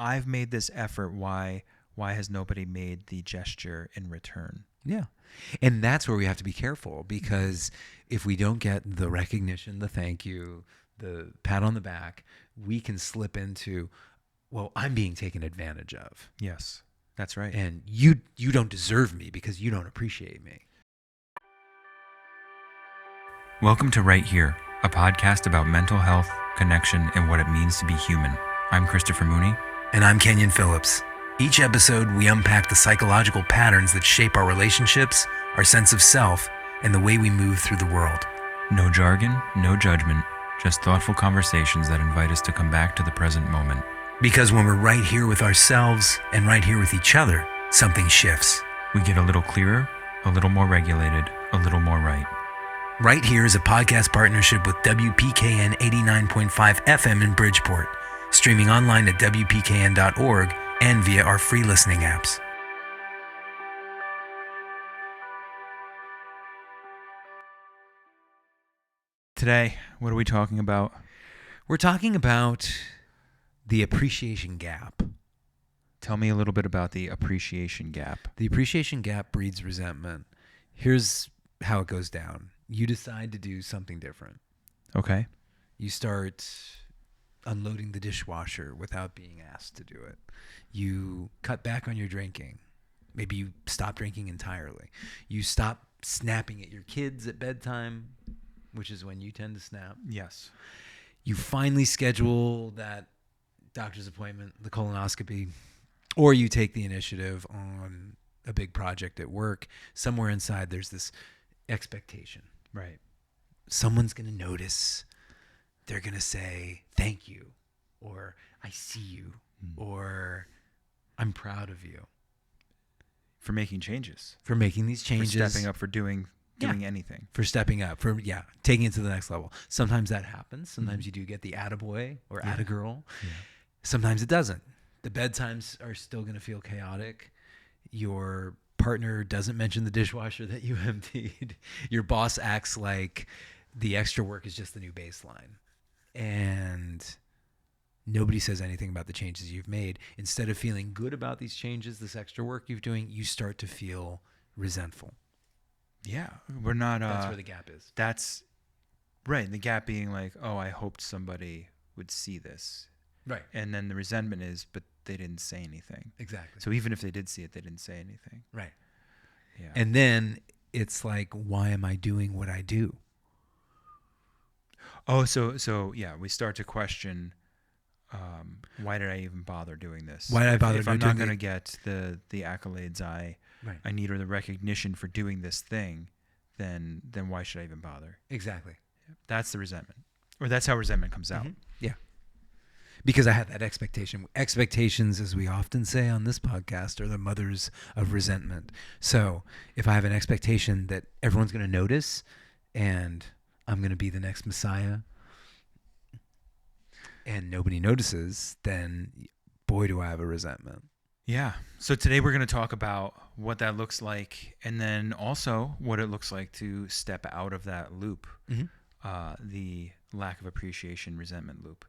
I've made this effort. Why has nobody made the gesture in return? Yeah. And that's where we have to be careful, because if we don't get the recognition, the thank you, the pat on the back, we can slip into, well, I'm being taken advantage of. Yes, that's right. And you don't deserve me because you don't appreciate me. Welcome to Right Here, a podcast about mental health, connection, and what it means to be human. I'm Christopher Mooney. And I'm Kenyon Phillips. Each episode, we unpack the psychological patterns that shape our relationships, our sense of self, and the way we move through the world. No jargon, no judgment, just thoughtful conversations that invite us to come back to the present moment. Because when we're right here with ourselves and right here with each other, something shifts. We get a little clearer, a little more regulated, a little more right. Right Here is a podcast partnership with WPKN 89.5 FM in Bridgeport, streaming online at WPKN.org and via our free listening apps. Today, what are we talking about? We're talking about the appreciation gap. Tell me a little bit about the appreciation gap. The appreciation gap breeds resentment. Here's how it goes down. You decide to do something different. Okay. You start unloading the dishwasher without being asked to do it. You cut back on your drinking. Maybe you stop drinking entirely. You stop snapping at your kids at bedtime, which is when you tend to snap. Yes. You finally schedule that doctor's appointment, the colonoscopy, or you take the initiative on a big project at work. Somewhere inside there's this expectation. Right. Someone's going to notice. They're going to say, thank you, or I see you, or I'm proud of you. For making changes. For making these changes. For stepping up, for doing anything. For stepping up, taking it to the next level. Sometimes that happens. Sometimes you do get the attaboy or attagirl. Yeah. Sometimes it doesn't. The bedtimes are still going to feel chaotic. Your partner doesn't mention the dishwasher that you emptied. Your boss acts like the extra work is just the new baseline. And nobody says anything about the changes you've made. Instead of feeling good about these changes, this extra work you're doing, you start to feel resentful. Yeah. We're not... That's where the gap is. That's... Right. The gap being like, oh, I hoped somebody would see this. Right. And then the resentment is, but they didn't say anything. Exactly. So even if they did see it, they didn't say anything. Right. Yeah. And then it's like, why am I doing what I do? Oh, so yeah, we start to question, why did I even bother doing this? Why did I bother if doing I'm not going to it? get the accolades I need, or the recognition for doing this thing, then why should I even bother? Exactly. That's the resentment. Or that's how resentment comes out. Mm-hmm. Yeah. Because I had that expectation. Expectations, as we often say on this podcast, are the mothers of resentment. So if I have an expectation that everyone's going to notice and I'm going to be the next Messiah and nobody notices, then boy, do I have a resentment. Yeah. So today we're going to talk about what that looks like, and then also what it looks like to step out of that loop, the lack of appreciation, resentment loop.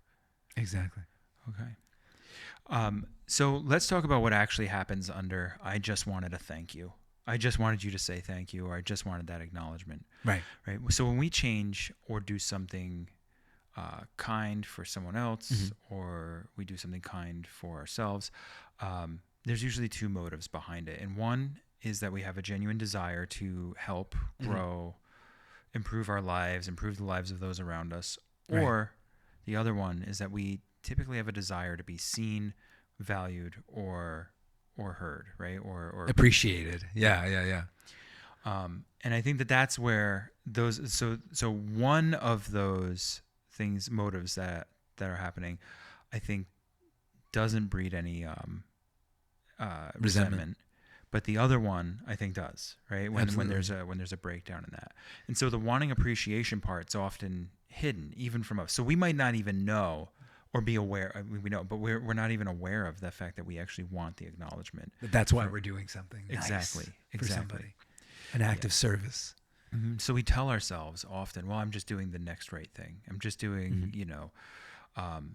Exactly. Okay. So let's talk about what actually happens under I just wanted a thank you. I just wanted you to say thank you, or I just wanted that acknowledgement. Right. Right. So when we change or do something kind for someone else, or we do something kind for ourselves, there's usually two motives behind it. And one is that we have a genuine desire to help, grow, improve our lives, improve the lives of those around us. Right. Or the other one is that we typically have a desire to be seen, valued, or heard, right? Or appreciated. Yeah. And I think that's where those, so one of those things, motives that are happening, I think doesn't breed any resentment. But the other one, I think, does, right? When there's a breakdown in that. And so the wanting appreciation part's often hidden, even from us. So we might not even know or be aware. I mean, we know, but we're not even aware of the fact that we actually want the acknowledgement. But that's why we're doing something exactly for somebody. An act of service. Mm-hmm. So we tell ourselves often, well, I'm just doing the next right thing. I'm just doing,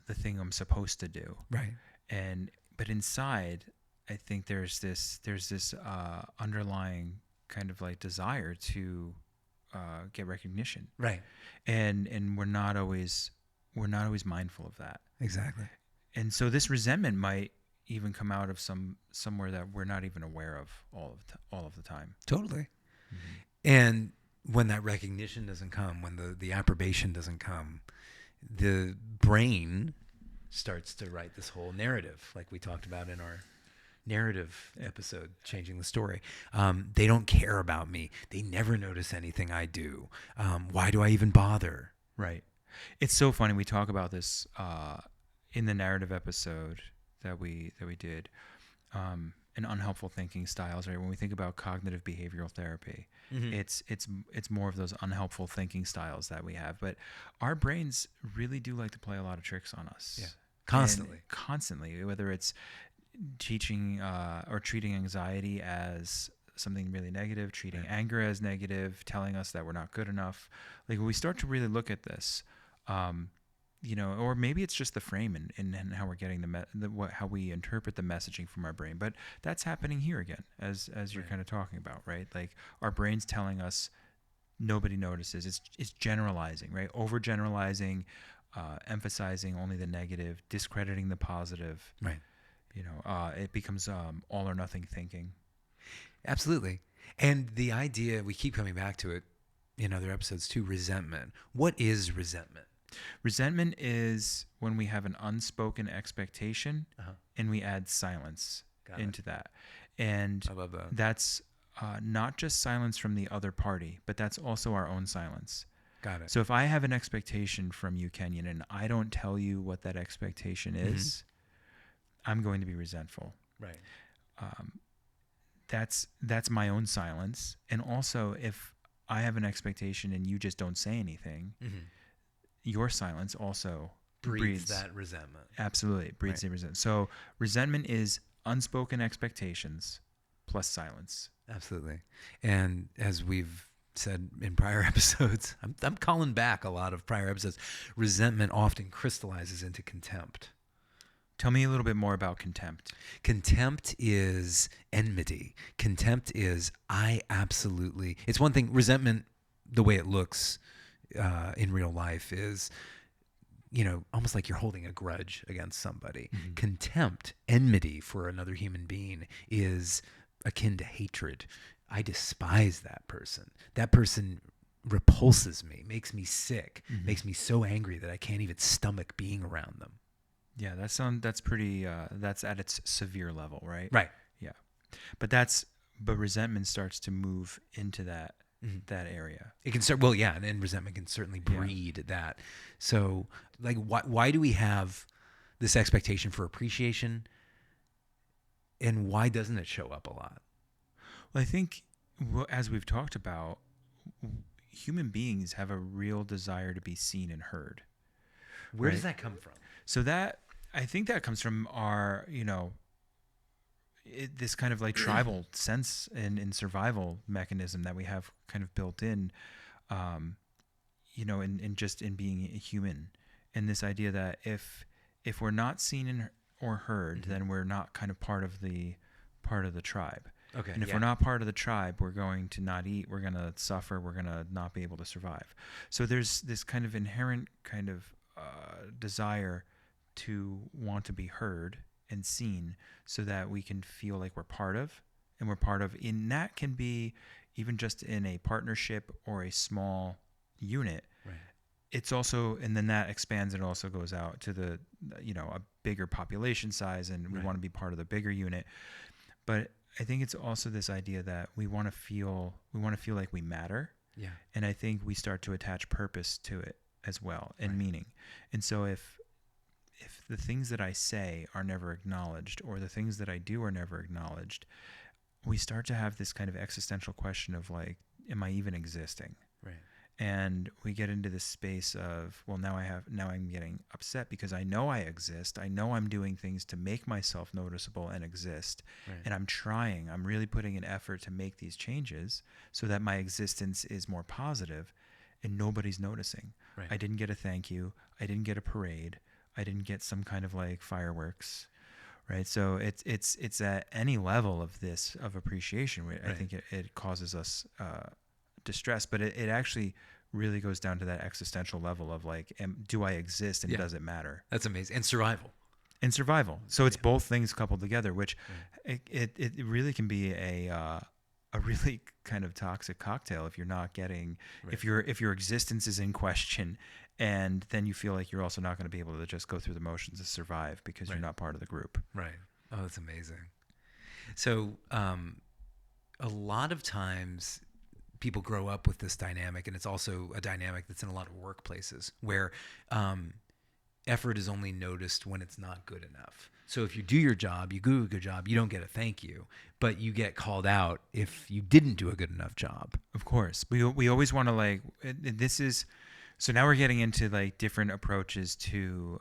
the thing I'm supposed to do. Right. but inside, I think there's this underlying kind of like desire to get recognition, Right. and we're not always mindful of that. Exactly. And so this resentment might even come out of somewhere that we're not even aware of all of the time. Totally. Mm-hmm. And when that recognition doesn't come, when the approbation doesn't come, the brain starts to write this whole narrative, like we talked about in our narrative episode, Changing the Story. They don't care about me. They never notice anything I do. Why do I even bother? Right. It's so funny. We talk about this in the narrative episode that we did, in unhelpful thinking styles. Right. When we think about cognitive behavioral therapy, Mm-hmm. it's more of those unhelpful thinking styles that we have. But our brains really do like to play a lot of tricks on us. Yeah. Constantly. Whether it's teaching or treating anxiety as something really negative, treating anger as negative, telling us that we're not good enough. Like when we start to really look at this, or maybe it's just the frame and how we're getting how we interpret the messaging from our brain. But that's happening here again, as you're kind of talking about, right? Like our brain's telling us nobody notices. It's generalizing, right? Overgeneralizing, emphasizing only the negative, discrediting the positive. Right. It becomes all or nothing thinking. Absolutely. And the idea, we keep coming back to it in other episodes too, resentment. What is resentment? Resentment is when we have an unspoken expectation and we add silence into that. And I love that. That's not just silence from the other party, but that's also our own silence. Got it. So if I have an expectation from you, Kenyon, and I don't tell you what that expectation is, I'm going to be resentful. Right. That's my own silence. And also, if I have an expectation and you just don't say anything, your silence also breeds that resentment. Absolutely. Breeds the resentment. So resentment is unspoken expectations plus silence. Absolutely. And as we've said in prior episodes, I'm calling back a lot of prior episodes, resentment often crystallizes into contempt. Tell me a little bit more about contempt. Contempt is enmity. Contempt is it's one thing. Resentment, the way it looks in real life is, almost like you're holding a grudge against somebody. Mm-hmm. Contempt, enmity for another human being is akin to hatred. I despise that person. That person repulses me, makes me sick, makes me so angry that I can't even stomach being around them. Yeah, that's pretty. That's at its severe level, right? Right. Yeah, but resentment starts to move into that area. It can start. Well, yeah, and resentment can certainly breed that. So, like, why do we have this expectation for appreciation, and why doesn't it show up a lot? Well, I think, as we've talked about, human beings have a real desire to be seen and heard. Where does that come from? So I think that comes from our, this kind of like tribal sense and survival mechanism that we have kind of built in, in just in being a human. And this idea that if we're not seen or heard, then we're not kind of part of the tribe. Okay. And if we're not part of the tribe, we're going to not eat, we're going to suffer, we're going to not be able to survive. So there's this kind of inherent kind of desire to want to be heard and seen so that we can feel like we're part of, and that can be even just in a partnership or a small unit. Right. It's also, and then that expands and also goes out to the, a bigger population size, and we want to be part of the bigger unit. But I think it's also this idea that we want to feel like we matter. Yeah. And I think we start to attach purpose to it as well, and meaning. And so if the things that I say are never acknowledged, or the things that I do are never acknowledged, we start to have this kind of existential question of like, am I even existing? Right. And we get into this space of, well, now I'm getting upset because I know I exist. I know I'm doing things to make myself noticeable and exist. Right. And I'm really putting an effort to make these changes so that my existence is more positive, and nobody's noticing. Right. I didn't get a thank you. I didn't get a parade. I didn't get some kind of like fireworks, right? So it's at any level of this of appreciation. I Right. think it causes us distress, but it actually really goes down to that existential level of like, do I exist and Yeah. does it matter? That's amazing. And survival. And survival. So it's Yeah. both things coupled together, which Right. it really can be a really kind of toxic cocktail if you're not getting Right. if your existence is in question, and then you feel like you're also not going to be able to just go through the motions to survive because Right. you're not part of the group. Right. Oh, that's amazing. So, a lot of times people grow up with this dynamic, and it's also a dynamic that's in a lot of workplaces where effort is only noticed when it's not good enough. So if you do your job, you do a good job, you don't get a thank you, but you get called out if you didn't do a good enough job. Of course, we always want to like this is so now we're getting into like different approaches to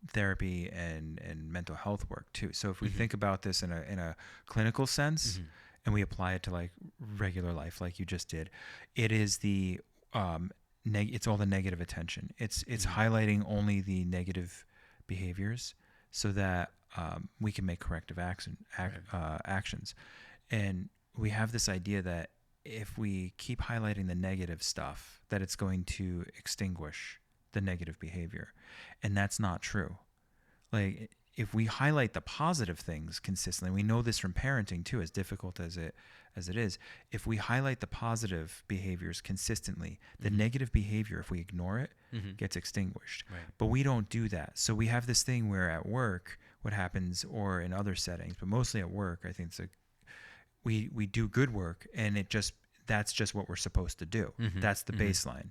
therapy and mental health work too. So if we think about this in a clinical sense and we apply it to like regular life, like you just did, it is the it's all the negative attention. It's highlighting only the negative behaviors so that we can make corrective actions. And we have this idea that if we keep highlighting the negative stuff, that it's going to extinguish the negative behavior. And that's not true. Like if we highlight the positive things consistently, we know this from parenting too, as difficult as it is. If we highlight the positive behaviors consistently, the negative behavior, if we ignore it, gets extinguished. Right. But we don't do that. So we have this thing where at work, what happens, or in other settings, but mostly at work, I think we do good work, and that's just what we're supposed to do. That's the baseline.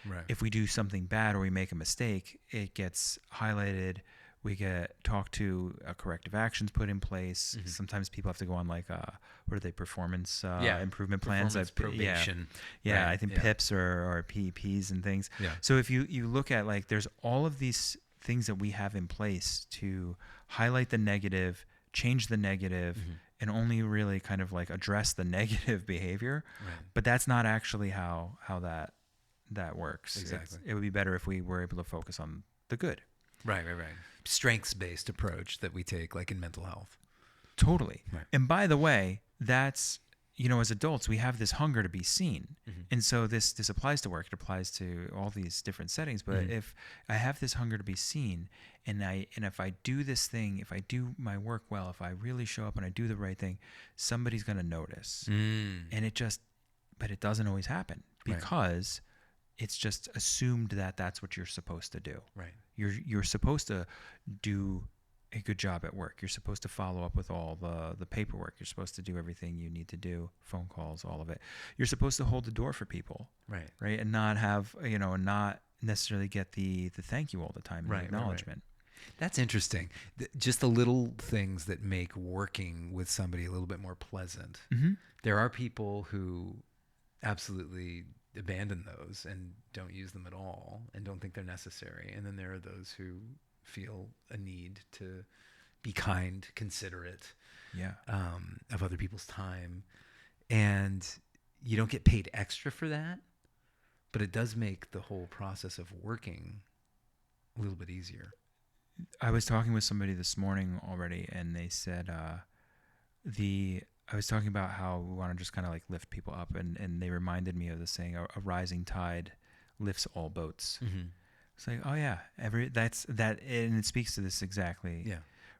Right. If we do something bad or we make a mistake, it gets highlighted. We get talked to, corrective actions put in place. Sometimes people have to go on like what are they, performance improvement plans? Performance probation. Yeah, Right. I think PIPs or PEPs and things. Yeah. So if you look at like there's all of these things that we have in place to highlight the negative, change the negative, and only really kind of like address the negative behavior. Right. But that's not actually how that works. Exactly. It would be better if we were able to focus on the good. Right. Strengths-based approach that we take, like in mental health. Totally. Right. And by the way, that's, as adults, we have this hunger to be seen. And so this applies to work. It applies to all these different settings. But if I have this hunger to be seen, and if I do this thing, if I do my work well, if I really show up and I do the right thing, somebody's going to notice. And but it doesn't always happen because it's just assumed that that's what you're supposed to do. Right. You're supposed to do a good job at work. You're supposed to follow up with all the paperwork. You're supposed to do everything you need to do, phone calls, all of it. You're supposed to hold the door for people, Right. and not have, not necessarily get the thank you all the time, and the acknowledgement. That's interesting. Just the little things that make working with somebody a little bit more pleasant. There are people who absolutely abandon those and don't use them at all and don't think they're necessary. And then there are those who feel a need to be kind, considerate of other people's time. And you don't get paid extra for that, but it does make the whole process of working a little bit easier. I was talking with somebody this morning already, and they said I was talking about how we want to just kind of like lift people up, and they reminded me of the saying, a rising tide lifts all boats. It's like, oh yeah, that's that, and it speaks to this exactly. Yeah.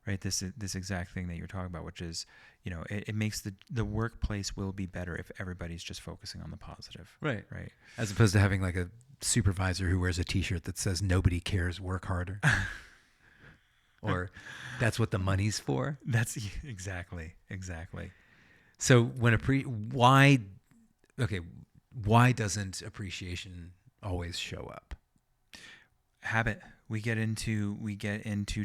Right. This exact thing that you're talking about, which is, it makes the workplace will be better if everybody's just focusing on the positive. Right. As opposed to having like a supervisor who wears a T-shirt that says "Nobody cares, work harder," or "That's what the money's for." That's exactly. So why doesn't appreciation always show up? Habit. We get into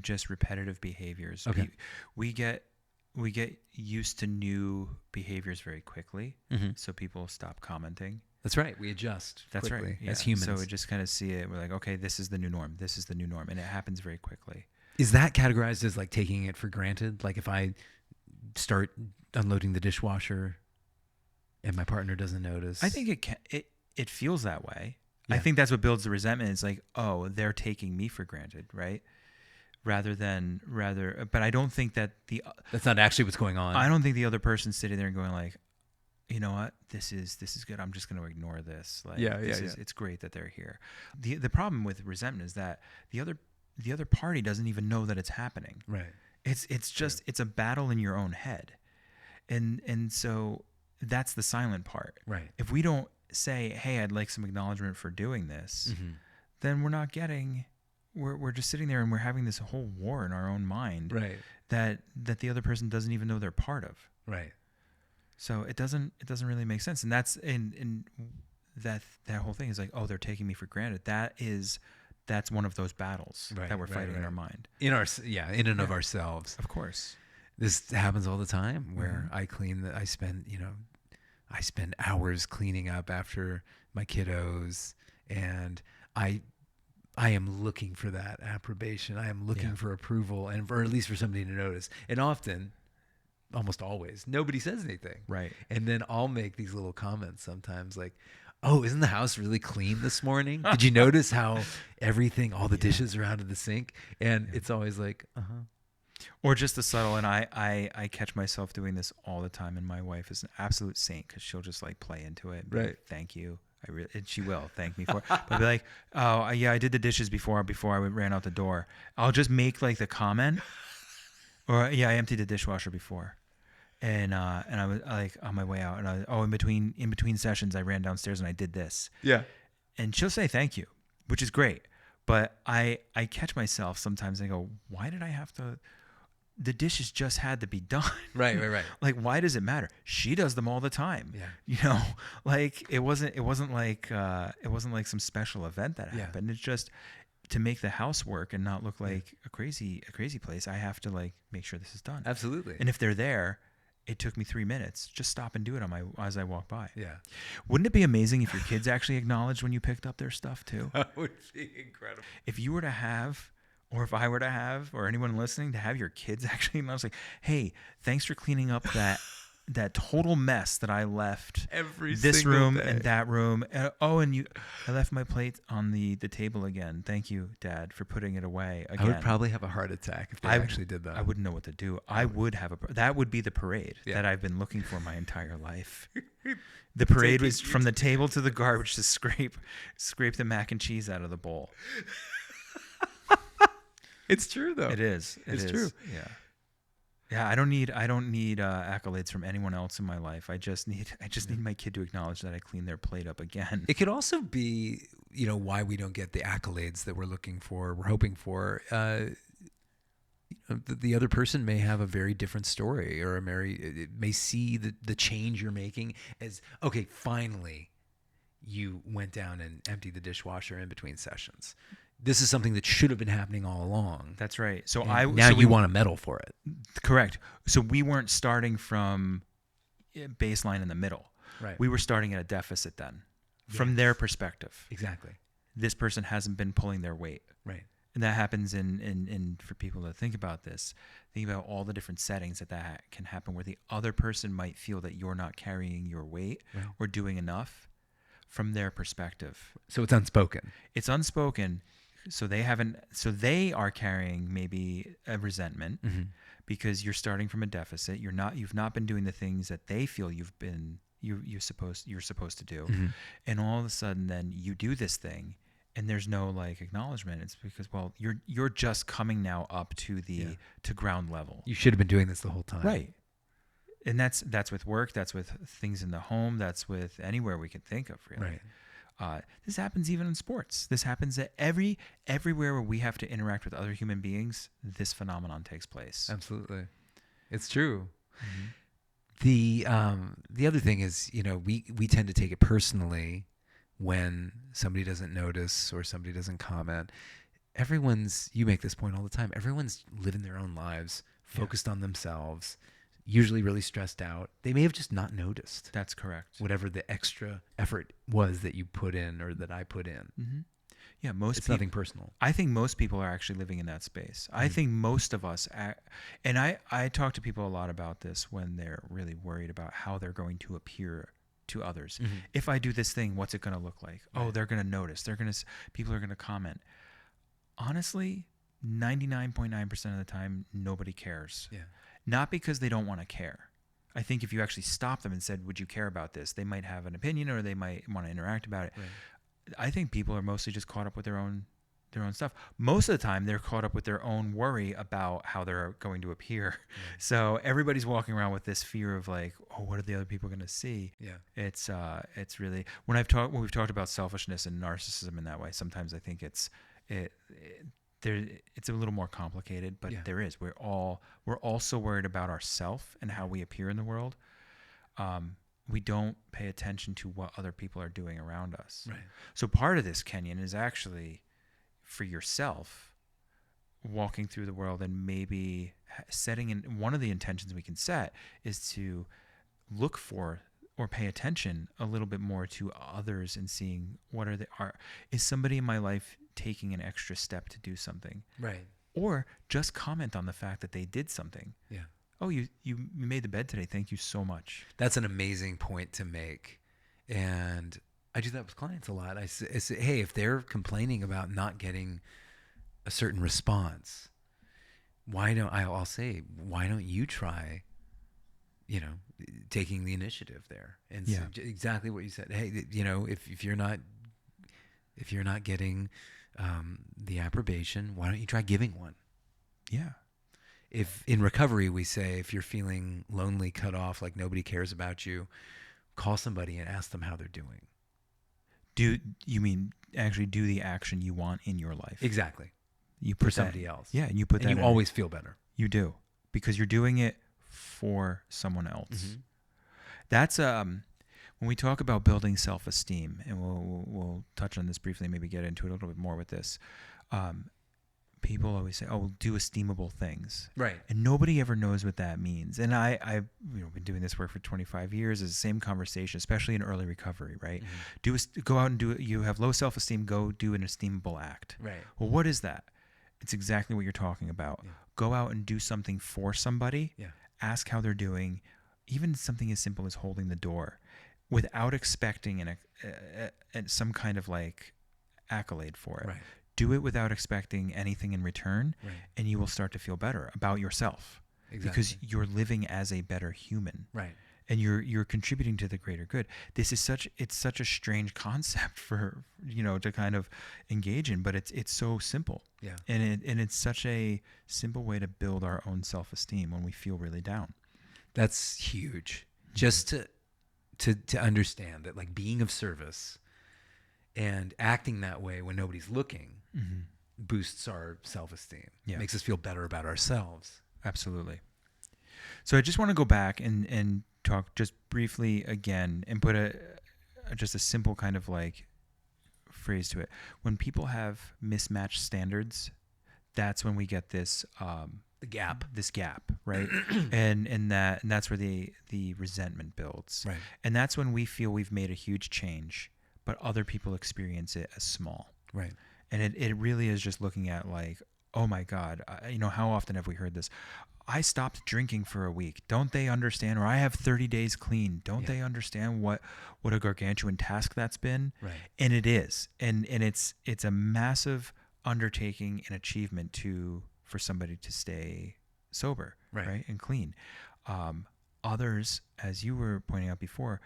just repetitive behaviors. Okay. We get used to new behaviors very quickly. So people stop commenting. That's right. We adjust. That's quickly, right. Yeah. As humans. So we just kind of see it. We're like, okay, this is the new norm. This is the new norm, and it happens very quickly. Is that categorized as like taking it for granted? Like if I start unloading the dishwasher and my partner doesn't notice? I think it feels that way. Yeah. I think that's what builds the resentment. It's like, oh, they're taking me for granted, right? but I don't think that That's not actually what's going on. I don't think the other person's sitting there and going like, you know what, this is good. I'm just going to ignore this. Like, it's great that they're here. The problem with resentment is that the other party doesn't even know that it's happening. Right. It's just it's a battle in your own head, and so that's the silent part. Right. If we don't say, hey, I'd like some acknowledgement for doing this, then we're not getting. We're just sitting there and we're having this whole war in our own mind. Right. That the other person doesn't even know they're part of. Right. So it doesn't really make sense, and that's in that whole thing is like, oh, they're taking me for granted. That's one of those battles that we're fighting in our mind. In and of ourselves. Of course. This happens all the time where I spend hours cleaning up after my kiddos, and I am looking for that approbation. I am looking for approval, or at least for somebody to notice. And often, almost always, nobody says anything. Right. And then I'll make these little comments sometimes like, oh, isn't the house really clean this morning? Did you notice how all the dishes are out of the sink? And it's always like, Or just the subtle, and I catch myself doing this all the time, and my wife is an absolute saint because she'll just like play into it. Right. Like, thank you. And she will thank me for it. But I'll be like, oh, yeah, I did the dishes before I ran out the door. I'll just make like the comment, or yeah, I emptied the dishwasher before. And I was like on my way out, and in between sessions, I ran downstairs and I did this. Yeah. And she'll say thank you, which is great. But I catch myself sometimes and I go, why did I have to? The dishes just had to be done. Right. Like, why does it matter? She does them all the time. Yeah. You know, like it wasn't like some special event that happened. It's just to make the house work and not look like a crazy place. I have to like make sure this is done. Absolutely. And if they're there, it took me 3 minutes. Just stop and do it as I walk by. Yeah. Wouldn't it be amazing if your kids actually acknowledged when you picked up their stuff too? That would be incredible. If you were to have, or if I were to have, or anyone listening to have your kids actually acknowledge, like, hey, thanks for cleaning up that total mess that I left this room day. and that room. And I left my plate on the table again. Thank you, Dad, for putting it away again. I would probably have a heart attack if they actually did that. I wouldn't know what to do. I would have that would be the parade that I've been looking for my entire life. The parade was from the table to the garbage to scrape the mac and cheese out of the bowl. It's true though. It is. It's true. Yeah. Yeah, I don't need accolades from anyone else in my life. I just need my kid to acknowledge that I cleaned their plate up again. It could also be, why we don't get the accolades that we're hoping for. The other person may have a very different story, or may see the change you're making as, okay, finally you went down and emptied the dishwasher in between sessions. This is something that should have been happening all along. That's right. So you want a medal for it. Correct. So we weren't starting from baseline in the middle. Right. We were starting at a deficit then, from their perspective. Exactly. This person hasn't been pulling their weight. Right. And that happens in for people to think about this. Think about all the different settings that can happen where the other person might feel that you're not carrying your weight or doing enough from their perspective. So it's unspoken. It's unspoken. So they are carrying maybe a resentment because you're starting from a deficit. You've not been doing the things that they feel you're supposed to do. And all of a sudden then you do this thing and there's no like acknowledgement. It's because, well, you're just coming now up to to ground level. You should have been doing this the whole time. Right. And that's with work, that's with things in the home, that's with anywhere we can think of, really. Right. This happens even in sports. This happens at everywhere where we have to interact with other human beings. This phenomenon takes place. Absolutely, it's true. The other thing is, we tend to take it personally when somebody doesn't notice or somebody doesn't comment. You make this point all the time. Everyone's living their own lives, focused on themselves. Usually really stressed out. They may have just not noticed. That's correct. Whatever the extra effort was that you put in or that I put in. Yeah, it's nothing personal. I think most people are actually living in that space. I think most of us, and I talk to people a lot about this when they're really worried about how they're going to appear to others. If I do this thing, what's it going to look like? Right. Oh, they're going to notice. People are going to comment. Honestly, 99.9% of the time, nobody cares. Yeah. Not because they don't want to care. I think if you actually stop them and said, would you care about this? They might have an opinion or they might want to interact about it. Right. I think people are mostly just caught up with their own stuff. Most of the time, they're caught up with their own worry about how they're going to appear. Right. So everybody's walking around with this fear of like, oh, what are the other people going to see? Yeah. It's really when we've talked about selfishness and narcissism in that way. Sometimes I think it's a little more complicated, but there is. We're also worried about ourselves and how we appear in the world. We don't pay attention to what other people are doing around us. Right. So part of this, Kenyon, is actually for yourself, walking through the world and maybe setting in. One of the intentions we can set is to look for or pay attention a little bit more to others and seeing is somebody in my life taking an extra step to do something, right? Or just comment on the fact that they did something. Yeah. Oh, you made the bed today. Thank you so much. That's an amazing point to make. And I do that with clients a lot. I say, hey, if they're complaining about not getting a certain response, I'll say, why don't you try, taking the initiative there? And so exactly what you said. Hey, if you're not getting the approbation, why don't you try giving one? Yeah. If in recovery we say, if you're feeling lonely, cut off, like nobody cares about you, call somebody and ask them how they're doing. Do you mean actually do the action you want in your life? Exactly. You put for somebody else. Yeah, and you put that. And you always feel better. You do, because you're doing it for someone else. Mm-hmm. That's when we talk about building self-esteem, and we'll touch on this briefly, maybe get into it a little bit more with this. People always say, "Oh, do esteemable things," right? And nobody ever knows what that means. And I've been doing this work for 25 years. It's the same conversation, especially in early recovery, right? Mm-hmm. Go out and do it. You have low self-esteem. Go do an esteemable act. Right. Well, what is that? It's exactly what you're talking about. Yeah. Go out and do something for somebody. Yeah. Ask how they're doing. Even something as simple as holding the door, without expecting some kind of like accolade for it. Right. Do it without expecting anything in return, right. And you will start to feel better about yourself. Exactly. Because you're living as a better human. Right. And you're contributing to the greater good. It's such a strange concept for to kind of engage in, but it's so simple. Yeah. And it's such a simple way to build our own self-esteem when we feel really down. That's huge. Just to understand that, like, being of service and acting that way when nobody's looking mm-hmm. boosts our self-esteem. Yeah. Makes us feel better about ourselves. Absolutely. So I just want to go back and talk just briefly again and put just a simple kind of like phrase to it. When people have mismatched standards, that's when we get this this gap, right? and that's where the resentment builds. Right. And that's when we feel we've made a huge change, but other people experience it as small. Right. And it really is just looking at like, oh my God, how often have we heard this? I stopped drinking for a week. Don't they understand? Or I have 30 days clean. Don't they understand what a gargantuan task that's been? Right. And it is. And it's a massive undertaking and achievement for somebody to stay sober, right? And clean. Others, as you were pointing out before,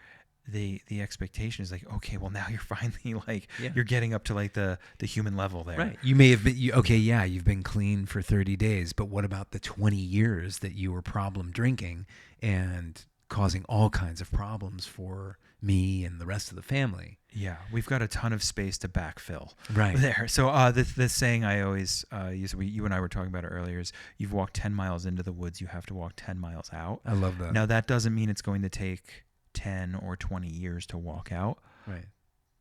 the expectation is like, okay, well now you're finally like you're getting up to like the human level there. Right. You may have been you've been clean for 30 days, but what about the 20 years that you were problem drinking and causing all kinds of problems for me and the rest of the family? Yeah, we've got a ton of space to backfill right there. So the saying I always use, you and I were talking about it earlier, is you've walked 10 miles into the woods, you have to walk 10 miles out. I love that. Now that doesn't mean it's going to take 10 or 20 years to walk out, right?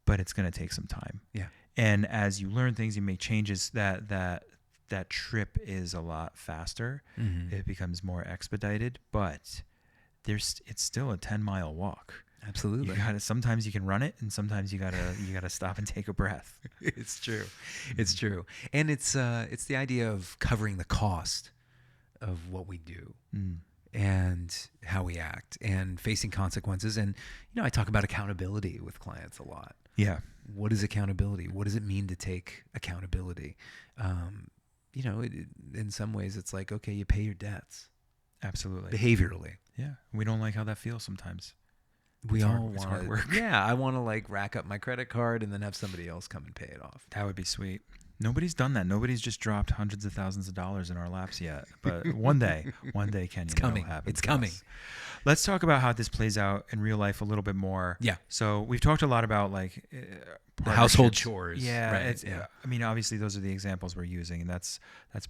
But it's going to take some time. Yeah. And as you learn things, you make changes, that trip is a lot faster. Mm-hmm. It becomes more expedited, but it's still a 10-mile walk. Absolutely. Sometimes you can run it, and sometimes you gotta stop and take a breath. It's true. It's true. And it's the idea of covering the cost of what we do. And how we act and facing consequences. And, I talk about accountability with clients a lot. Yeah. What is accountability? What does it mean to take accountability? in some ways it's like, okay, you pay your debts Absolutely. behaviorally. Yeah. We don't like how that feels sometimes. We It's all it's want hard work. Yeah, I want to like rack up my credit card and then have somebody else come and pay it off. That would be sweet. Nobody's done that. Nobody's just dropped hundreds of thousands of dollars in our laps yet. But one day, Kenyon, It's coming. it'll happen. It's for coming. us. Let's talk about how this plays out in real life a little bit more. Yeah. So we've talked a lot about like The household partnerships. chores. Yeah. Right. I mean, obviously those are the examples we're using, and that's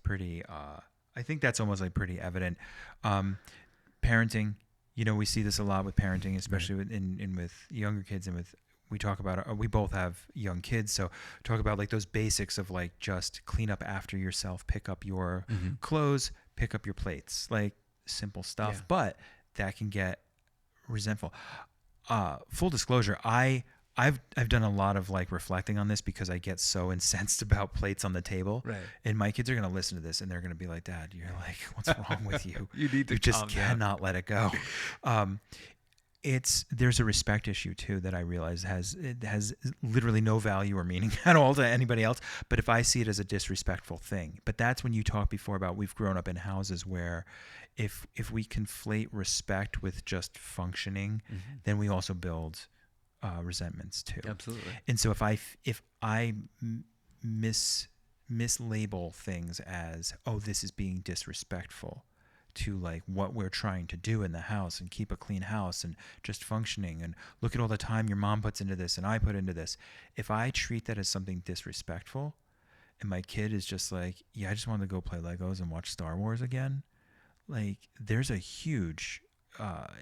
pretty. I think that's almost like pretty evident. Parenting. We see this a lot with parenting, especially with younger kids, and we talk about we both have young kids, so talk about like those basics of like just clean up after yourself, pick up your clothes, pick up your plates, like simple stuff. Yeah. But that can get resentful. Full disclosure, I've done a lot of like reflecting on this because I get so incensed about plates on the table. Right. And my kids are going to listen to this and they're going to be like, Dad, you're like, what's wrong with you? You need to You just calm down. cannot let it go. There's a respect issue too that I realize has literally no value or meaning at all to anybody else. But if I see it as a disrespectful thing, but that's when you talked before about we've grown up in houses where if we conflate respect with just functioning, then we also build resentments too. Absolutely. And so if I mislabel things as, oh, this is being disrespectful to like what we're trying to do in the house and keep a clean house and just functioning and look at all the time your mom puts into this and I put into this. If I treat that as something disrespectful and my kid is just like, yeah, I just wanted to go play Legos and watch Star Wars again, like there's a huge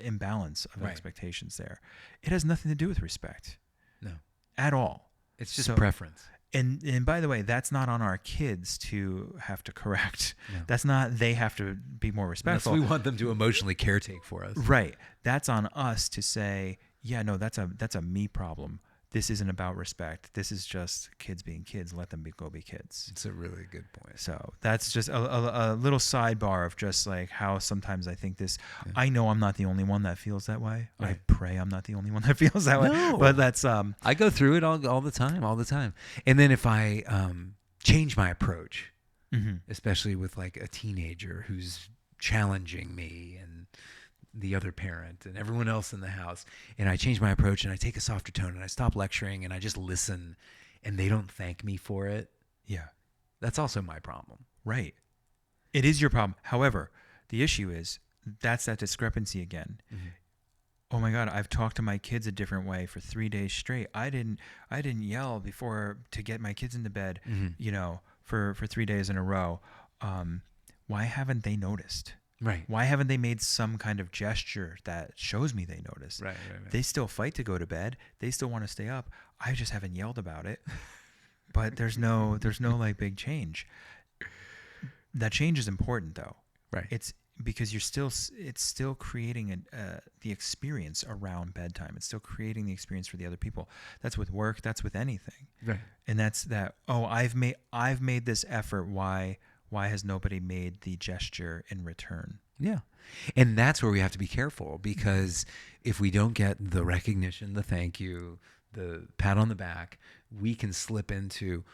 imbalance of expectations there. It has nothing to do with respect. No. At all. It's just preference. And by the way, that's not on our kids to have to correct. No. That's not, they have to be more respectful. We want them to emotionally caretake for us. Right. That's on us to say, yeah, no, that's a me problem. This isn't about respect. This is just kids being kids. Let them go be kids. It's a really good point. So that's just a little sidebar of just like how sometimes I think this, I know I'm not the only one that feels that way. Right. I pray I'm not the only one that feels that way. But that's, I go through it all the time. And then if I change my approach, especially with like a teenager who's challenging me and the other parent and everyone else in the house, and I change my approach and I take a softer tone and I stop lecturing and I just listen and they don't thank me for it. Yeah. That's also my problem. Right. It is your problem. However, the issue is that's that discrepancy again. Oh my God, I've talked to my kids a different way for 3 days straight. I didn't yell before to get my kids into bed, for 3 days in a row. Why haven't they noticed? Right. Why haven't they made some kind of gesture that shows me they noticed? Right. They still fight to go to bed. They still want to stay up. I just haven't yelled about it. But there's no like big change. That change is important though. Right. It's because it's still creating the experience around bedtime. It's still creating the experience for the other people. That's with work. That's with anything. Right. And that's that. Oh, I've made this effort. Why has nobody made the gesture in return? Yeah. And that's where we have to be careful, because if we don't get the recognition, the thank you, the pat on the back, we can slip into,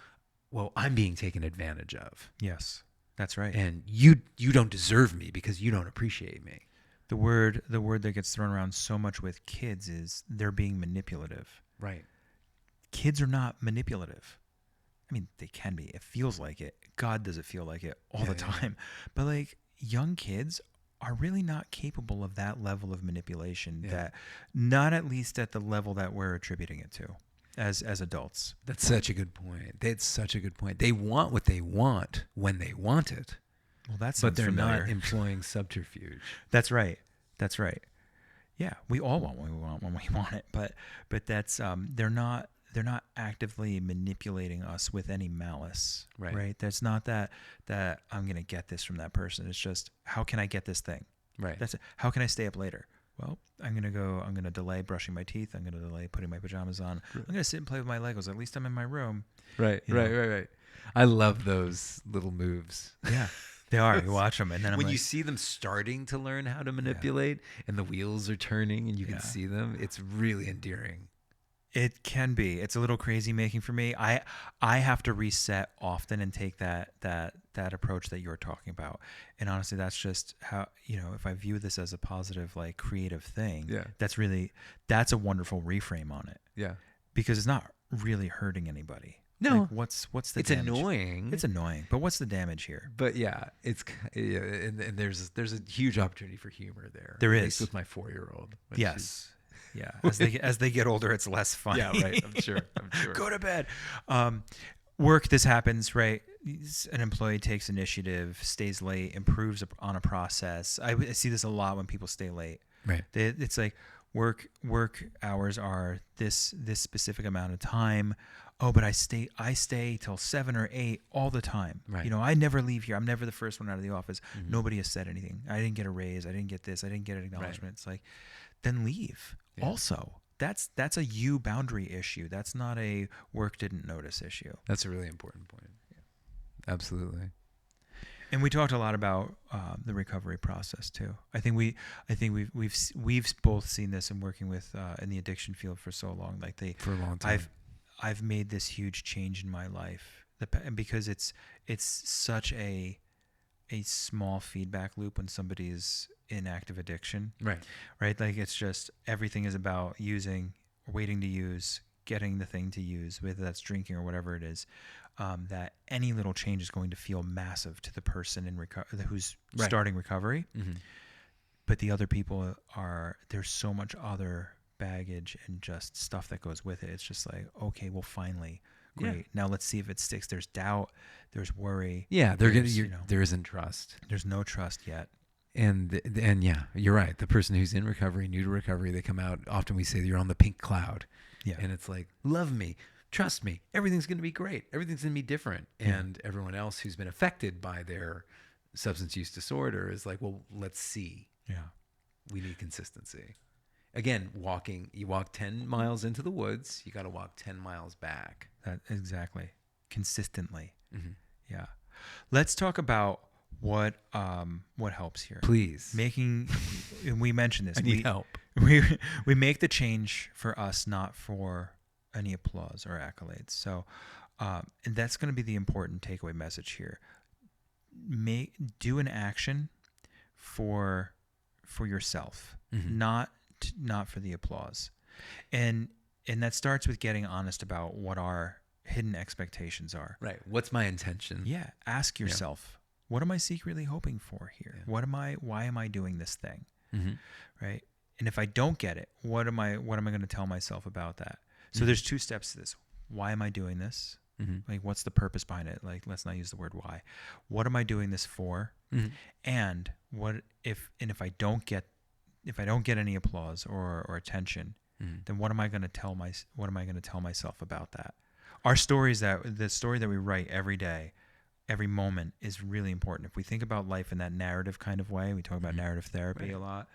well, I'm being taken advantage of. Yes, that's right. And you don't deserve me because you don't appreciate me. The word that gets thrown around so much with kids is they're being manipulative. Right. Kids are not manipulative. I mean, they can be. It feels like it. God does it feel like it all the time. Yeah. But like young kids are really not capable of that level of manipulation, that not at least at the level that we're attributing it to as adults. That's such a good point. That's such a good point. They want what they want when they want it. Well, that's but they're familiar. Not employing subterfuge. That's right. That's right. Yeah, we all want what we want when we want it, but that's they're not actively manipulating us with any malice, right? That's not that I'm going to get this from that person. It's just, how can I get this thing? Right. That's it. How can I stay up later? Well, I'm going to delay brushing my teeth. I'm going to delay putting my pajamas on. I'm going to sit and play with my Legos. At least I'm in my room. Right. I love those little moves. Yeah. They are. You watch them, and then when you see them starting to learn how to manipulate, and the wheels are turning, and you can see them, it's really endearing. It can be. It's a little crazy making for me. I have to reset often and take that that approach that you're talking about. And honestly, that's just how, if I view this as a positive, like creative thing, that's a wonderful reframe on it. Yeah. Because it's not really hurting anybody. No. Like what's the it's damage? annoying. It's annoying, but what's the damage here? But and there's a huge opportunity for humor there. There at is. least with my 4-year-old. Yes. Yeah. As they get older, it's less funny. Yeah, right. I'm sure. Go to bed. Work, this happens, right? An employee takes initiative, stays late, improves on a process. I see this a lot when people stay late. Right. It's like work hours are this specific amount of time. Oh, but I stay till 7 or 8 all the time. Right. I never leave here. I'm never the first one out of the office. Mm-hmm. Nobody has said anything. I didn't get a raise. I didn't get this. I didn't get an acknowledgement. Right. It's like, then leave. Yeah. Also, that's a you boundary issue. That's not a work didn't notice issue. That's a really important point. Yeah. Absolutely. And we talked a lot about the recovery process too. I think we've both seen this in working with in the addiction field for so long. Like for a long time. I've made this huge change in my life, because it's such a small feedback loop when somebody is in active addiction. Right. Like it's just everything is about using, waiting to use, getting the thing to use, whether that's drinking or whatever it is. That any little change is going to feel massive to the person who's starting recovery. Mm-hmm. But the other people there's so much other baggage and just stuff that goes with it. It's just like, okay, well, finally, great. Yeah. Now let's see if it sticks. There's doubt. There's worry. Yeah, there isn't trust. There's no trust yet. And yeah, you're right. The person who's in recovery, new to recovery, they come out. Often we say you're on the pink cloud. Yeah. And it's like, love me. Trust me, everything's going to be great. Everything's going to be different. Yeah. And everyone else who's been affected by their substance use disorder is like, well, let's see. Yeah. We need consistency. Again, you walk 10 miles into the woods, you got to walk 10 miles back. Exactly. Consistently. Mm-hmm. Yeah. Let's talk about what helps here. Please. And we mentioned this. I need help. We make the change for us, not for any applause or accolades. So, and that's going to be the important takeaway message here. Do an action for yourself, mm-hmm. not for the applause. And that starts with getting honest about what our hidden expectations are. Right. What's my intention? Yeah. Ask yourself, what am I secretly hoping for here? Yeah. Why am I doing this thing? Mm-hmm. Right. And if I don't get it, what am I going to tell myself about that? So there's 2 steps to this. Why am I doing this? Mm-hmm. Like, what's the purpose behind it? Like, let's not use the word why. What am I doing this for? Mm-hmm. And if I don't get any applause or attention, mm-hmm. then what am I going to tell myself about that? The story that we write every day, every moment is really important. If we think about life in that narrative kind of way, we talk about mm-hmm. narrative therapy a lot.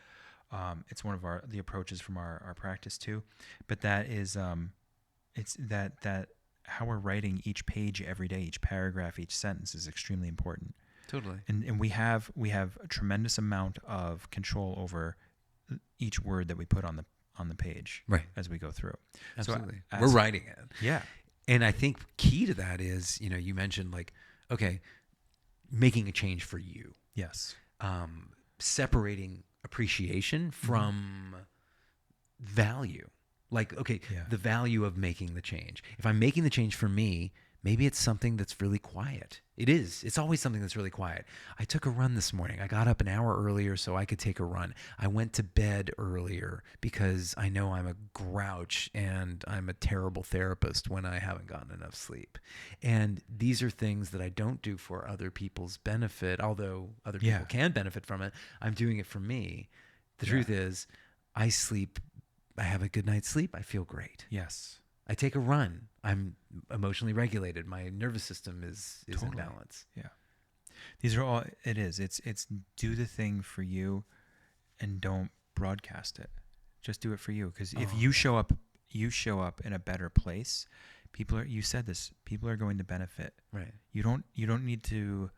It's one of the approaches from our practice too, but that is it's that how we're writing each page every day, each paragraph, each sentence is extremely important. Totally. And we have a tremendous amount of control over each word that we put on the page, right, as we go through. Absolutely. So we're writing it. Yeah. And I think key to that is, you mentioned like, okay, making a change for you. Yes. Separating appreciation from value. Like, okay, the value of making the change. If I'm making the change for me, maybe it's something that's really quiet. It is. It's always something that's really quiet. I took a run this morning. I got up an hour earlier so I could take a run. I went to bed earlier because I know I'm a grouch and I'm a terrible therapist when I haven't gotten enough sleep. And these are things that I don't do for other people's benefit, although other people can benefit from it. I'm doing it for me. The truth is, I sleep. I have a good night's sleep. I feel great. Yes. I take a run. I'm emotionally regulated. My nervous system is in balance. Yeah. These are all it is. It's do the thing for you and don't broadcast it. Just do it for you. Because if you show up in a better place, you said this, people are going to benefit. Right. You don't need to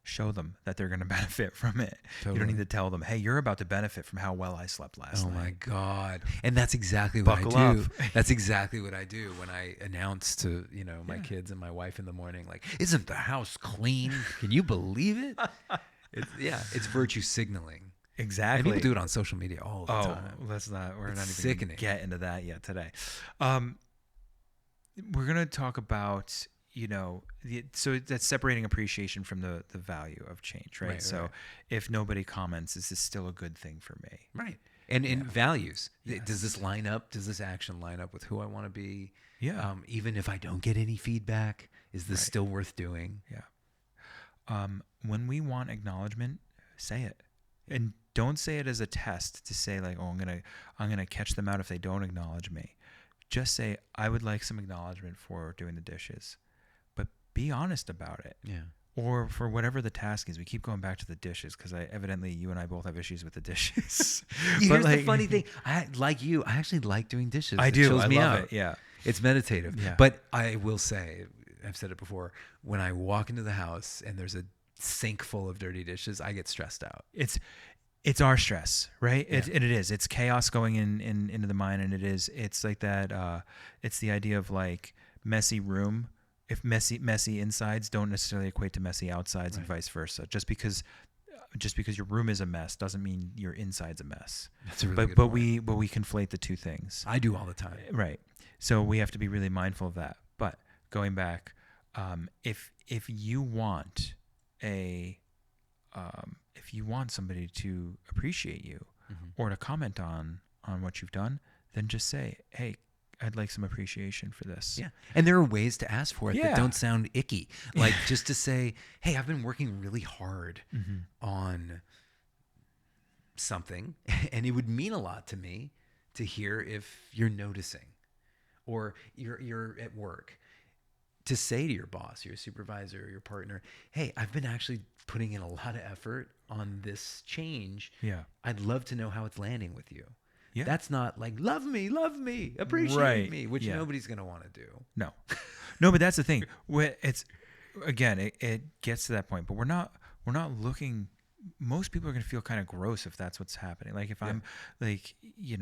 show them that they're going to benefit from it. Totally. You don't need to tell them, hey, you're about to benefit from how well I slept last night. Oh my God. And that's exactly what Buckle I do. up. That's exactly what I do when I announce to, my kids and my wife in the morning, like, isn't the house clean? Can you believe it? It's virtue signaling. Exactly. And people do it on social media all the time. We're not even sickening. going to get into that yet today. We're going to talk about, so that's separating appreciation from the value of change, right? So if nobody comments, is this still a good thing for me? Right. And in values, does this line up? Does this action line up with who I want to be? Yeah. Even if I don't get any feedback, is this still worth doing? Yeah. When we want acknowledgement, say it. And don't say it as a test to say like, oh, I'm gonna catch them out if they don't acknowledge me. Just say, I would like some acknowledgement for doing the dishes, but be honest about it. Yeah. Or for whatever the task is. We keep going back to the dishes because evidently you and I both have issues with the dishes. Here's the funny thing. I actually like doing dishes. I do. Chills I me love out. it. Yeah. It's meditative. Yeah. But I will say, I've said it before, when I walk into the house and there's a sink full of dirty dishes, I get stressed out. It's our stress, right? Yeah. It is. It's chaos going into the mind, and it's like that. It's the idea of like messy room. If messy insides don't necessarily equate to messy outsides, and vice versa. Just because your room is a mess doesn't mean your inside's a mess. That's a really good point. But we conflate the two things. I do all the time. Right. So we have to be really mindful of that. But going back, if you want if you want somebody to appreciate you or to comment on what you've done, then just say, hey, I'd like some appreciation for this. Yeah. And there are ways to ask for it that don't sound icky. Like just to say, hey, I've been working really hard on something, and it would mean a lot to me to hear if you're noticing, or you're at work, to say to your boss, your supervisor, your partner, hey, I've been actually putting in a lot of effort on this change. Yeah. I'd love to know how it's landing with you. Yeah. That's not like, love me, appreciate me, which nobody's going to want to do. No, but that's the thing. It's, again, it gets to that point, but we're not looking, most people are going to feel kind of gross if that's what's happening. Like if I'm like, you're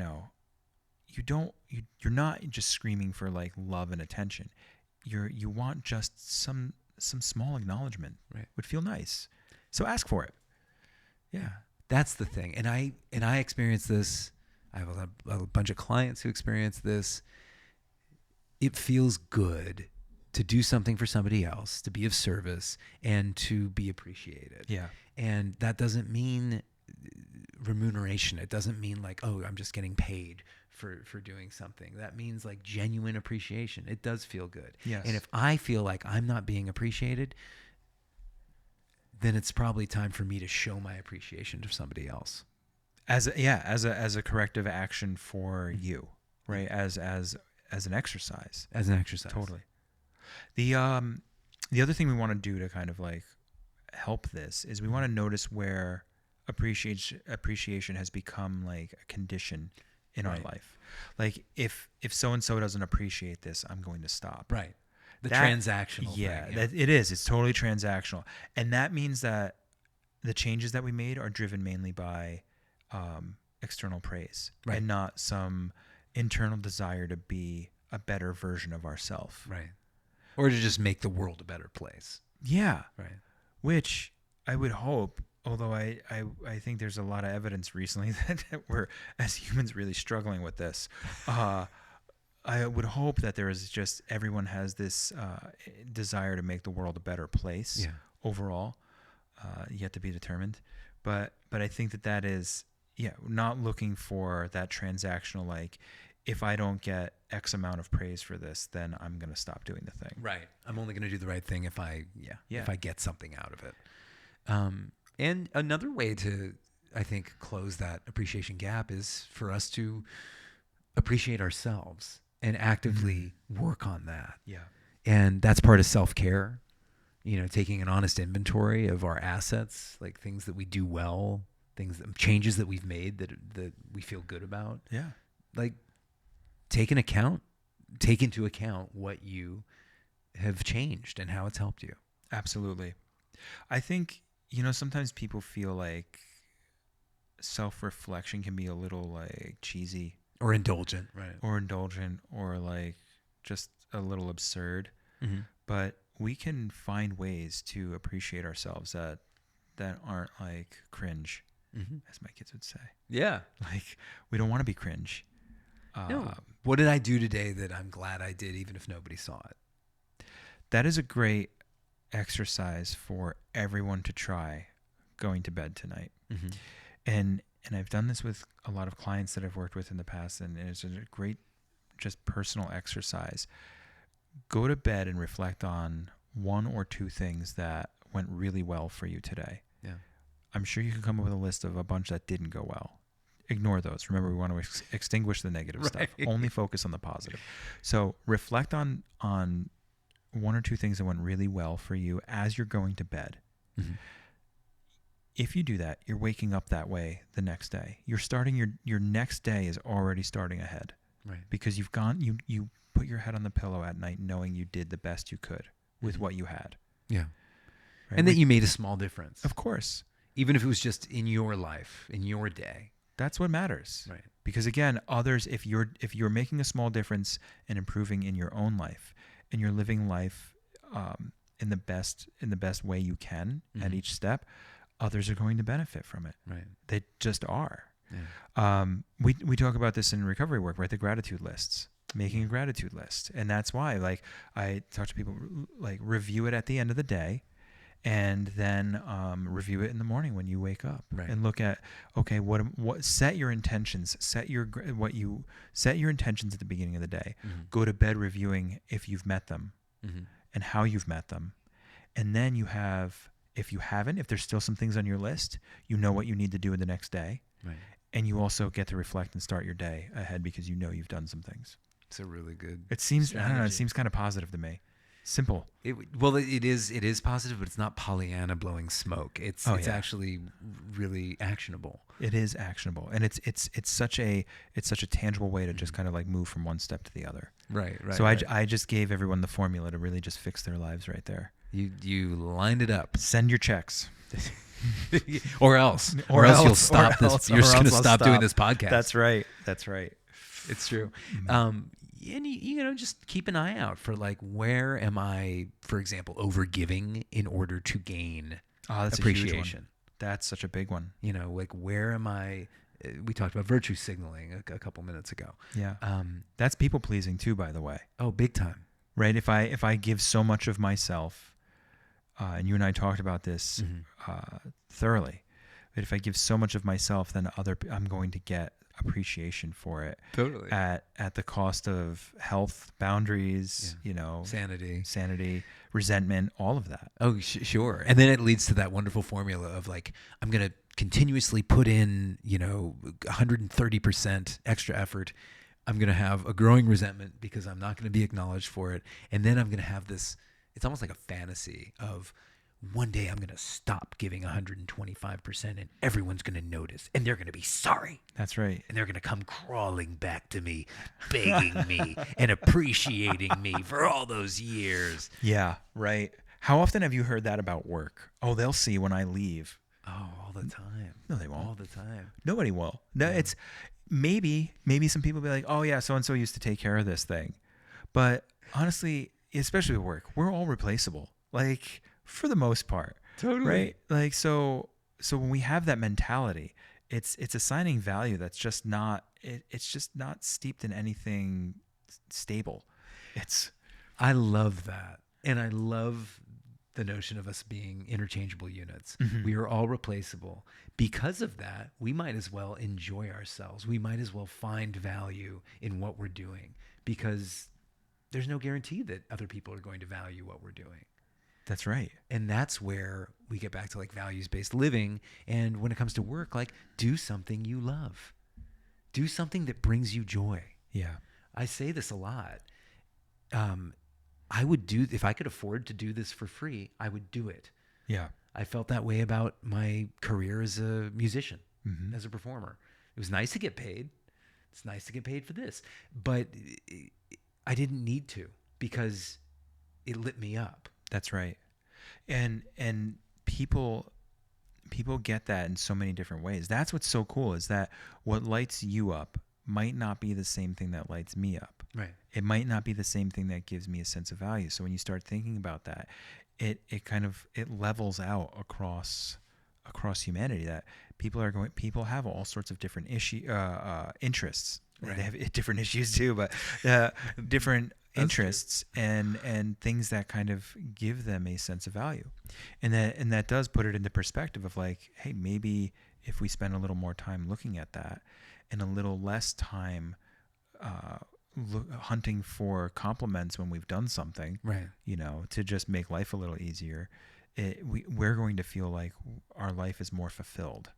not just screaming for like love and attention. You want just some small acknowledgement. Right. Would feel nice. So ask for it. Yeah. That's the thing. And I experienced this. I have a bunch of clients who experience this. It feels good to do something for somebody else, to be of service, and to be appreciated. Yeah. And that doesn't mean remuneration. It doesn't mean like, oh, I'm just getting paid for doing something. That means like genuine appreciation. It does feel good. Yes. And if I feel like I'm not being appreciated, then it's probably time for me to show my appreciation to somebody else. As a corrective action for you, right? As an exercise. As an exercise. Totally. The other thing we want to do to kind of like help this is we want to notice where appreciation has become like a condition in our life. Like if so and so doesn't appreciate this, I'm going to stop. Right. Transactional thing. That it is. It's totally transactional. And that means that the changes that we made are driven mainly by external praise and not some internal desire to be a better version of ourselves. Right. Or to just make the world a better place. Yeah. Right. Which I would hope, although I think there's a lot of evidence recently that we're, as humans, really struggling with this. I would hope that there is just everyone has this desire to make the world a better place overall, yet to be determined. But I think that is, not looking for that transactional, like, if I don't get X amount of praise for this, then I'm going to stop doing the thing. Right. I'm only going to do the right thing if I get something out of it. And another way to, I think, close that appreciation gap is for us to appreciate ourselves and actively work on that. Yeah. And that's part of self-care, taking an honest inventory of our assets, like things that we do well, changes that we've made that we feel good about. Yeah. Like take into account what you have changed and how it's helped you. Absolutely. I think sometimes people feel like self-reflection can be a little like cheesy or indulgent, right? or like just a little absurd. Mm-hmm. But we can find ways to appreciate ourselves that aren't like cringe, as my kids would say. Yeah. Like, we don't want to be cringe. No. What did I do today that I'm glad I did, even if nobody saw it? That is a great exercise for everyone to try going to bed tonight. Mm-hmm. And I've done this with a lot of clients that I've worked with in the past, and it's a great just personal exercise. Go to bed and reflect on one or two things that went really well for you today. Yeah. I'm sure you can come up with a list of a bunch that didn't go well. Ignore those. Remember, we want to extinguish the negative stuff. Only focus on the positive. So reflect on one or two things that went really well for you as you're going to bed. Mm-hmm. If you do that, you're waking up that way the next day. You're starting your next day is already starting ahead. Right. Because you put your head on the pillow at night knowing you did the best you could with what you had. Yeah. Right? And that you made a small difference. Of course. Even if it was just in your life, in your day. That's what matters. Right. Because again, others, if you're making a small difference and improving in your own life, and you're living life in the best way you can at each step, others are going to benefit from it. Right. They just are. Yeah. We talk about this in recovery work, right? The gratitude lists, making a gratitude list. And that's why, like, I talk to people, like, review it at the end of the day, and then review it in the morning when you wake up. Right. And look at, okay, what set your intentions, set your intentions at the beginning of the day. Go to bed reviewing if you've met them and how you've met them. And then you have, if there's still some things on your list, you know what you need to do in the next day. Right. And you also get to reflect and start your day ahead because you know you've done some things. It's a really good It seems, strategy. I don't know, it seems kind of positive to me. Simple. It is positive, but it's not Pollyanna blowing smoke. It's actually really actionable. It is actionable. And it's such a tangible way to just kind of like move from one step to the other. Right. So I just gave everyone the formula to really just fix their lives right there. You lined it up. Send your checks. or else you'll stop this. You're just going to stop doing this podcast. That's right. It's true. And you just keep an eye out for, like, where am I, for example, overgiving in order to gain appreciation. A huge one. That's such a big one. Like, where am I? We talked about virtue signaling a couple minutes ago. Yeah. That's people pleasing too, by the way. Oh, big time. Right. If I give so much of myself, and you and I talked about this thoroughly, but if I give so much of myself, then I'm going to get appreciation for it. Totally. At the cost of health, boundaries, sanity, resentment, all of that. Oh, sure. And then it leads to that wonderful formula of, like, I'm going to continuously put in, 130% extra effort. I'm going to have a growing resentment because I'm not going to be acknowledged for it. And then I'm going to have this, it's almost like a fantasy of, one day I'm going to stop giving 125% and everyone's going to notice and they're going to be sorry. That's right. And they're going to come crawling back to me, begging me and appreciating me for all those years. Yeah, right. How often have you heard that about work? Oh, they'll see when I leave. Oh, all the time. No, they won't. All the time. Nobody will. No, it's maybe some people be like, oh yeah, so-and-so used to take care of this thing. But honestly, especially with work, we're all replaceable. Like, for the most part. Totally. Right? Like, so when we have that mentality, it's assigning value that's just not, it's just not steeped in anything stable. I love that. And I love the notion of us being interchangeable units. Mm-hmm. We are all replaceable. Because of that, we might as well enjoy ourselves. We might as well find value in what we're doing, because there's no guarantee that other people are going to value what we're doing. That's right. And that's where we get back to, like, values-based living. And when it comes to work, like, do something you love. Do something that brings you joy. Yeah. I say this a lot. I would do, if I could afford to do this for free, I would do it. Yeah. I felt that way about my career as a musician, as a performer. It was nice to get paid. It's nice to get paid for this. But I didn't need to, because it lit me up. That's right. And people people get that in so many different ways. That's what's so cool, is that what lights you up might not be the same thing that lights me up. Right. It might not be the same thing that gives me a sense of value. So when you start thinking about that, it levels out across humanity, that people have all sorts of different interests. Right. They have different issues too, but different interests and things that kind of give them a sense of value. And that does put it into perspective of like, hey, maybe if we spend a little more time looking at that and a little less time hunting for compliments when we've done something, right, to just make life a little easier, we're going to feel like our life is more fulfilled.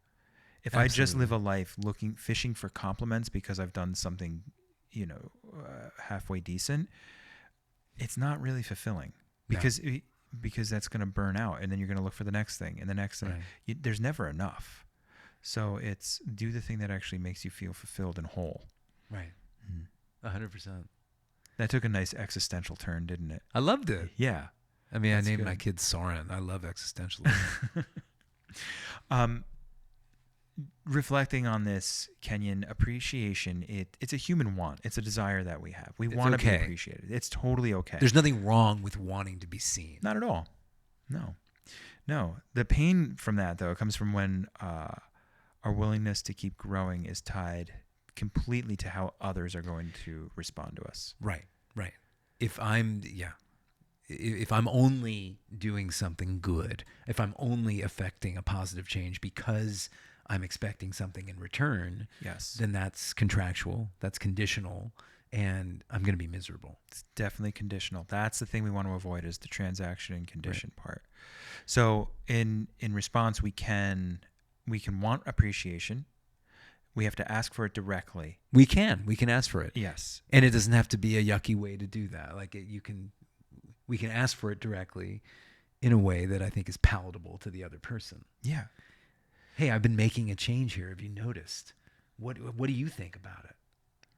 If Absolutely. I just live a life fishing for compliments because I've done something, halfway decent, it's not really fulfilling, because that's going to burn out, and then you're going to look for the next thing and the next thing. Right. There's never enough. So it's do the thing that actually makes you feel fulfilled and whole. Right. 100%. That took a nice existential turn, didn't it? I loved it. Yeah. I mean, That's I named good. my kid Soren. I love existentialism. Reflecting on this, Kenyon, appreciation, it's a human want. It's a desire that we have. We It's want to okay. be appreciated. It's totally okay. There's nothing wrong with wanting to be seen. Not at all. No. The pain from that, though, comes from when our willingness to keep growing is tied completely to how others are going to respond to us. Right. If I'm only doing something good, if I'm only affecting a positive change because I'm expecting something in return, Yes. then that's contractual, that's conditional, and I'm going to be miserable. It's definitely conditional. That's the thing we want to avoid, is the transaction and condition part. So in response, we can want appreciation. We have to ask for it directly. We can ask for it. Yes. And it doesn't have to be a yucky way to do that. Like we can ask for it directly in a way that I think is palatable to the other person. Yeah. Hey, I've been making a change here. Have you noticed? What do you think about it?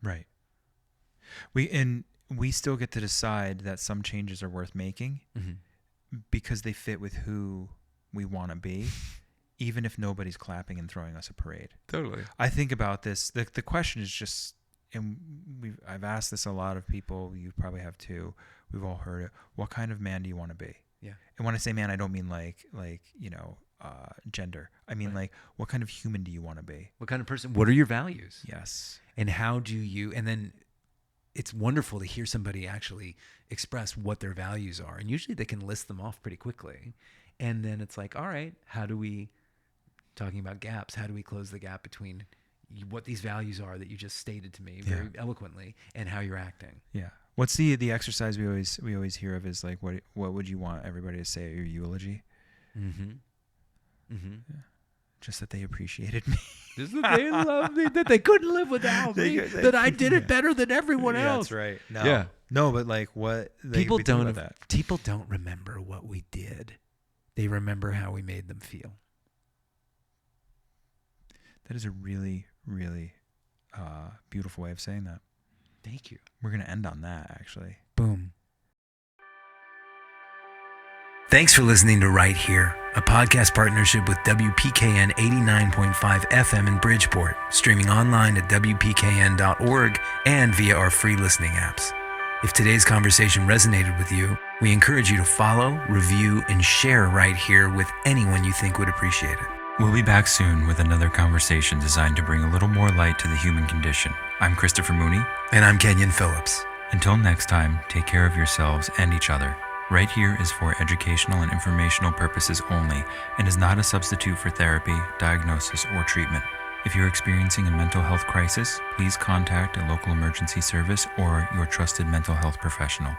Right. We still get to decide that some changes are worth making because they fit with who we want to be, even if nobody's clapping and throwing us a parade. Totally. I think about this. The question is just, and I've asked this a lot of people. You probably have too. We've all heard it. What kind of man do you want to be? Yeah. And when I say man, I don't mean like gender. I mean like, what kind of human do you want to be? What kind of person? What are your values? Yes. And how do you? And then it's wonderful to hear somebody actually express what their values are. And usually they can list them off pretty quickly. And then it's like, all right, talking about gaps, how do we close the gap between what these values are that you just stated to me very eloquently and how you're acting? Yeah. What's the exercise we always hear of is like, what would you want everybody to say at your eulogy? Yeah. Just that they appreciated me. Just that they loved me, that they couldn't live without me, that I did it better than everyone else. That's right. No. Yeah. No, but like what people don't remember what we did. They remember how we made them feel. That is a really, really beautiful way of saying that. Thank you. We're going to end on that, actually. Boom. Thanks for listening to Right Here, a podcast partnership with WPKN 89.5 FM in Bridgeport, streaming online at WPKN.org and via our free listening apps. If today's conversation resonated with you, we encourage you to follow, review, and share Right Here with anyone you think would appreciate it. We'll be back soon with another conversation designed to bring a little more light to the human condition. I'm Christopher Mooney. And I'm Kenyon Phillips. Until next time, take care of yourselves and each other. Right Here is for educational and informational purposes only and is not a substitute for therapy, diagnosis, or treatment. If you're experiencing a mental health crisis, please contact a local emergency service or your trusted mental health professional.